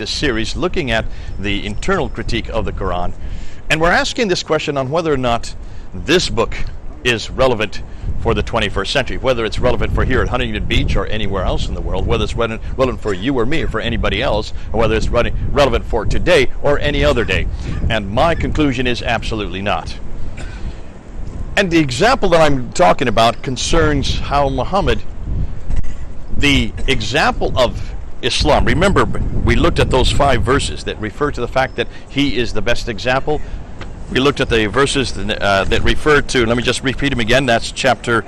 This series looking at the internal critique of the Quran, and we're asking this question on whether or not this book is relevant for the 21st century, whether it's relevant for here at Huntington Beach or anywhere else in the world, whether it's relevant for you or me or for anybody else, or whether it's relevant for today or any other day. And my conclusion is absolutely not. And the example that I'm talking about concerns how Muhammad, the example of Islam. Remember, we looked at those 5 verses that refer to the fact that he is the best example. We looked at the verses that refer to, let me just repeat them again, that's chapter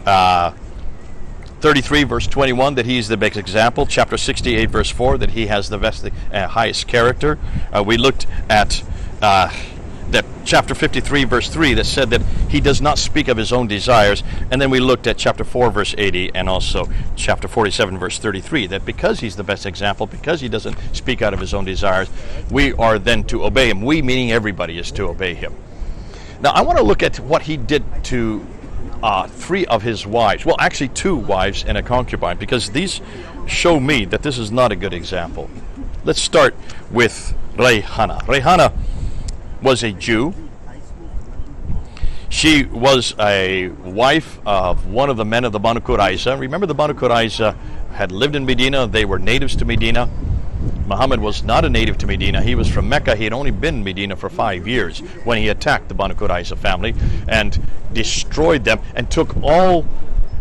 33, verse 21, that he is the best example. Chapter 68, verse 4, that he has the best, highest character. We looked at that chapter 53, verse 3, that said that he does not speak of his own desires. And then we looked at chapter 4, verse 80, and also chapter 47, verse 33, that because he's the best example, because he doesn't speak out of his own desires, we are then to obey him. We, meaning everybody, is to obey him. Now, I want to look at what he did to 3 of his wives. Well, actually 2 wives and a concubine, because these show me that this is not a good example. Let's start with Rayhana. Rayhana was a Jew. She was a wife of one of the men of the Banu Qurayza. Remember, the Banu Qurayza had lived in Medina. They were natives to Medina. Muhammad was not a native to Medina. He was from Mecca. He had only been in Medina for 5 years when he attacked the Banu Qurayza family and destroyed them and took all.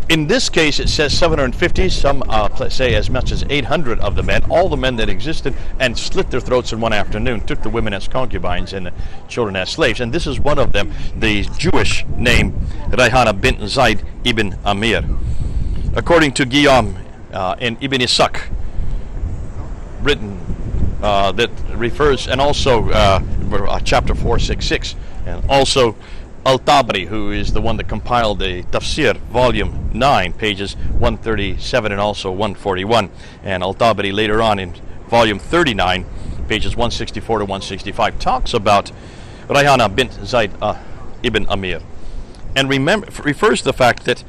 In this case, it says 750, some say as much as 800 of the men, all the men that existed, and slit their throats in one afternoon, took the women as concubines and the children as slaves. And this is one of them, the Jewish name Rayhana bint Zayd ibn Amir. According to Guillaume in Ibn Ishaq, written that refers, and also chapter 466, and also Al-Tabari, who is the one that compiled the Tafsir, volume 9, pages 137 and also 141. And Al-Tabari later on in volume 39, pages 164 to 165, talks about Rayhana bint Zayd ibn Amir. And refers to the fact that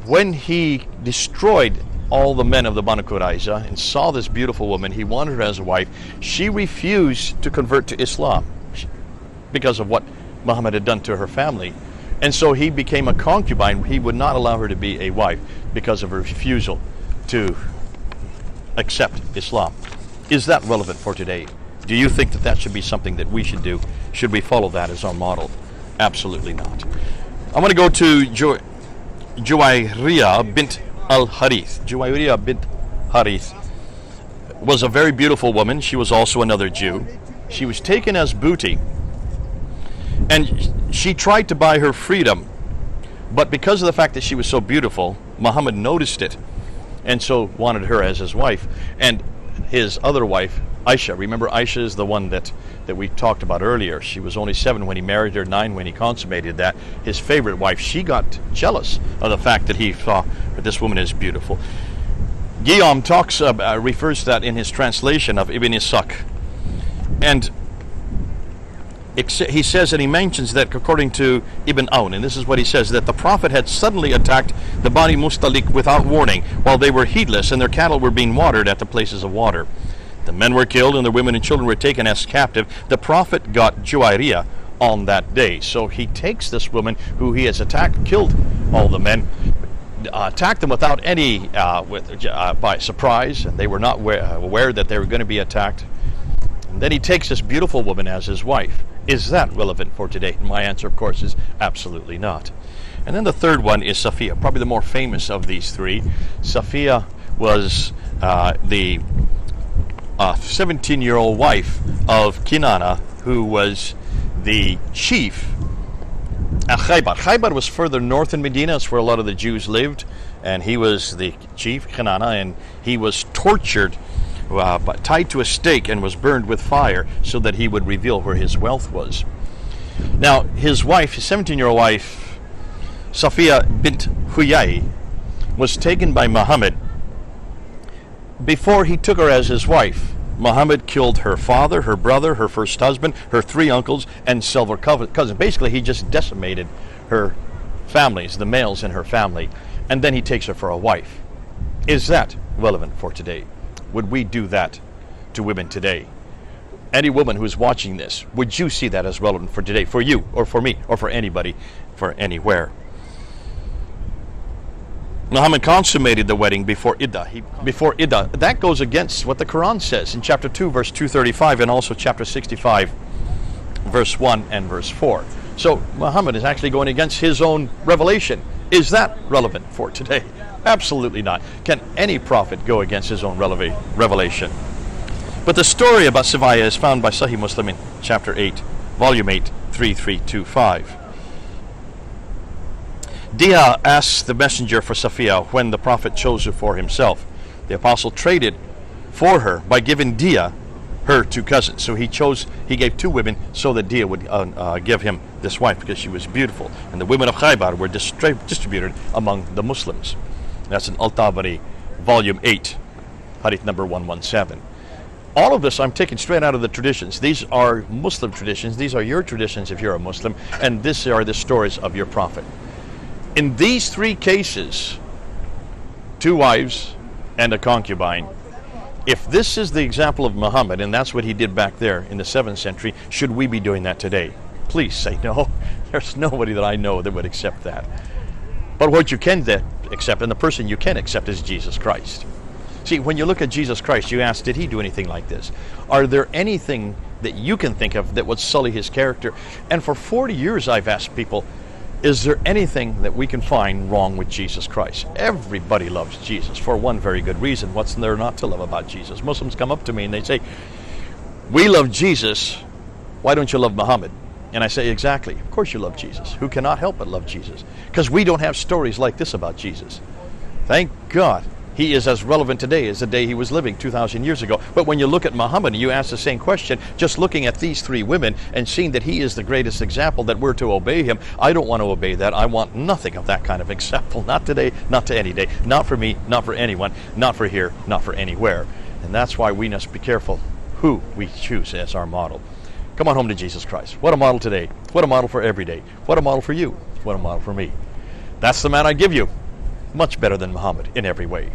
when he destroyed all the men of the Banu Qurayza and saw this beautiful woman, he wanted her as a wife. She refused to convert to Islam because of what Muhammad had done to her family, and so he became a concubine. He would not allow her to be a wife because of her refusal to accept Islam. Is that relevant for today? Do you think that that should be something that we should do? Should we follow that as our model? Absolutely not. I'm going to go to Juwayriya bint al-Harith. Juwayriya bint Harith was a very beautiful woman. She was also another Jew. She was taken as booty, and she tried to buy her freedom, but because of the fact that she was so beautiful, Muhammad noticed it, and so wanted her as his wife. And his other wife, Aisha, remember Aisha is the one that we talked about earlier. She was only 7 when he married her, 9 when he consummated that. His favorite wife, she got jealous of the fact that he saw that this woman is beautiful. Guillaume refers to that in his translation of Ibn Ishaq. And he says, and he mentions that according to Ibn Awn, and this is what he says, that the Prophet had suddenly attacked the Bani Mustalik without warning, while they were heedless and their cattle were being watered at the places of water. The men were killed and the women and children were taken as captive. The Prophet got Juwayriya on that day. So he takes this woman who he has attacked, killed all the men, attacked them without any, by surprise, and they were not aware that they were going to be attacked. And then he takes this beautiful woman as his wife. Is that relevant for today? And my answer, of course, is absolutely not. And then the third one is Safiya, probably the more famous of these 3. Safiya was the 17-year-old wife of Kinana, who was the chief at Khaybar. Khaybar was further north in Medina. That's where a lot of the Jews lived. And he was the chief, Kinana, and he was tortured, tied to a stake, and was burned with fire so that he would reveal where his wealth was. Now, his wife, his 17-year-old wife, Safiya bint Huyay, was taken by Muhammad. Before he took her as his wife, Muhammad killed her father, her brother, her first husband, her 3 uncles, and several cousins. Basically, he just decimated her families, the males in her family, and then he takes her for a wife. Is that relevant for today? Would we do that to women today? Any woman who's watching this, would you see that as relevant for today, for you, or for me, or for anybody, for anywhere? Muhammad consummated the wedding before Iddah. Before Iddah. That goes against what the Quran says in chapter 2, verse 235, and also chapter 65, verse 1 and verse 4. So Muhammad is actually going against his own revelation. Is that relevant for today? Absolutely not. Can any prophet go against his own revelation? But the story about Savaya is found by Sahih Muslim in chapter 8, volume 8, 3325. Dia asked the messenger for Safiya when the Prophet chose her for himself. The apostle traded for her by giving Dia her two cousins. So he gave two women so that Dia would give him this wife because she was beautiful. And the women of Khaybar were distributed among the Muslims. That's in Al-Tabari, volume 8, hadith number 117. All of this I'm taking straight out of the traditions. These are Muslim traditions. These are your traditions if you're a Muslim. And these are the stories of your Prophet. In these three cases, two wives and a concubine, if this is the example of Muhammad, and that's what he did back there in the 7th century, should we be doing that today? Please say no. There's nobody that I know that would accept that. But what you can accept, and the person you can accept, is Jesus Christ. See, when you look at Jesus Christ, you ask, did he do anything like this? Are there anything that you can think of that would sully his character? And for 40 years I've asked people, is there anything that we can find wrong with Jesus Christ? Everybody loves Jesus for one very good reason. What's there not to love about Jesus? Muslims come up to me and they say, we love Jesus, why don't you love Muhammad? And I say, exactly, of course you love Jesus. Who cannot help but love Jesus? Because we don't have stories like this about Jesus. Thank God. He is as relevant today as the day he was living 2,000 years ago. But when you look at Muhammad and you ask the same question, just looking at these three women and seeing that he is the greatest example, that we're to obey him, I don't want to obey that. I want nothing of that kind of example. Not today, not to any day. Not for me, not for anyone, not for here, not for anywhere. And that's why we must be careful who we choose as our model. Come on home to Jesus Christ. What a model today. What a model for every day. What a model for you. What a model for me. That's the man I give you. Much better than Muhammad in every way.